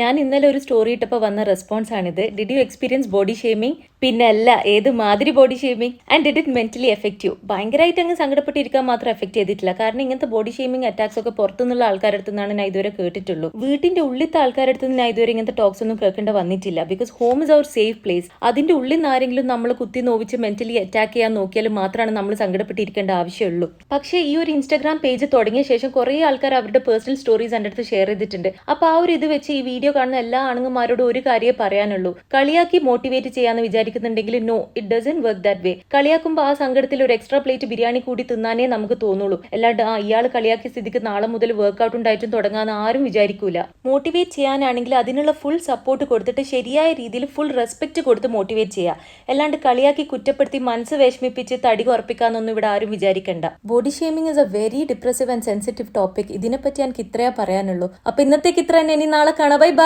ഞാൻ ഇന്നലെ ഒരു സ്റ്റോറി ഇട്ടപ്പോൾ വന്ന റെസ്പോൺസ് ആണിത്. Did you experience body shaming? പിന്നെ അല്ല, ഏത് മാതിരി body shaming? And did it mentally effect you? ഭയങ്കരമായിട്ട് അങ്ങ് സങ്കടപ്പെട്ടിരിക്കാൻ മാത്രം എഫക്ട് ചെയ്തിട്ടില്ല. കാരണം ഇങ്ങനത്തെ ബോഡി ഷേമിംഗ് അറ്റാക്സ് ഒക്കെ പുറത്തുനിന്നുള്ള ആൾക്കാരുടെ അടുത്ത് നിന്നാണ് ഞാൻ ഇതുവരെ കേട്ടിട്ടുള്ളൂ. വീട്ടിന്റെ ഉള്ളിലത്തെ ആൾക്കാരുടെ അടുത്ത് നിന്ന് ഞാൻ ഇതുവരെ ഇങ്ങനത്തെ ടോക്സ് ഒന്നും കേൾക്കേണ്ട വന്നിട്ടില്ല. ബിക്കോസ് ഹോം ഇസ് അവർ സേഫ് പ്ലേസ്. അതിന്റെ ഉള്ളിൽ നിന്ന് ആരെങ്കിലും നമ്മൾ കുത്തി നോവിച്ച് മെന്റലി അറ്റാക്ക് ചെയ്യാൻ നോക്കിയാൽ മാത്രമാണ് നമ്മൾ സങ്കടപ്പെട്ടിരിക്കേണ്ട ആവശ്യമുള്ളൂ. പക്ഷേ ഈ ഒരു ഇൻസ്റ്റാഗ്രാം പേജ് തുടങ്ങിയ ശേഷം കുറേ ആൾക്കാർ അവരുടെ പേഴ്സണൽ സ്റ്റോറീസ് എൻ്റെ അടുത്ത് ഷെയർ ചെയ്തിട്ടുണ്ട്. അപ്പോൾ ആ ഒരു ഇത് വെച്ച് ഈ വീഡിയോ കാണുന്ന എല്ലാ ആണുങ്ങന്മാരോടും ഒരു കാര്യമേ പറയാനുള്ളൂ. കളിയാക്കി മോട്ടിവേറ്റ് ചെയ്യാന്ന് വിചാരിക്കുന്നുണ്ടെങ്കിൽ no, it doesn't work that way. കളിയാക്കുമ്പോൾ ആ സങ്കടത്തിൽ ഒരു എക്സ്ട്രാ പ്ലേറ്റ് ബിരിയാണി കൂടി തിന്നാനേ നമുക്ക് തോന്നുള്ളൂ. അല്ലാണ്ട് ഇയാൾ കളിയാക്കിയ സ്ഥിതിക്ക് നാളെ മുതൽ വർക്ക്ഔട്ട് ഉണ്ടായിട്ടും തുടങ്ങാന്ന് ആരും വിചാരിക്കൂല. മോട്ടിവേറ്റ് ചെയ്യാനാണെങ്കിൽ അതിനുള്ള ഫുൾ സപ്പോർട്ട് കൊടുത്തിട്ട് ശരിയായ രീതിയിൽ ഫുൾ റെസ്പെക്ട് കൊടുത്ത് മോട്ടിവേറ്റ് ചെയ്യുക. അല്ലാണ്ട് കളിയാക്കി കുറ്റപ്പെടുത്തി മനസ്സ് വിഷമിപ്പിച്ച് തടി കുറപ്പിക്കാന്നൊന്നും ഇവിടെ ആരും വിചാരിക്കണ്ട. Body shaming is A very depressive and sensitive topic. ഇതിനെപ്പറ്റി എനിക്ക് ഇത്രയാ പറയാനുള്ളൂ. അപ്പൊ ഇന്നത്തേക്ക് ഇത്ര തന്നെ. ഇനി നാളെ കാണാം. Bye bye.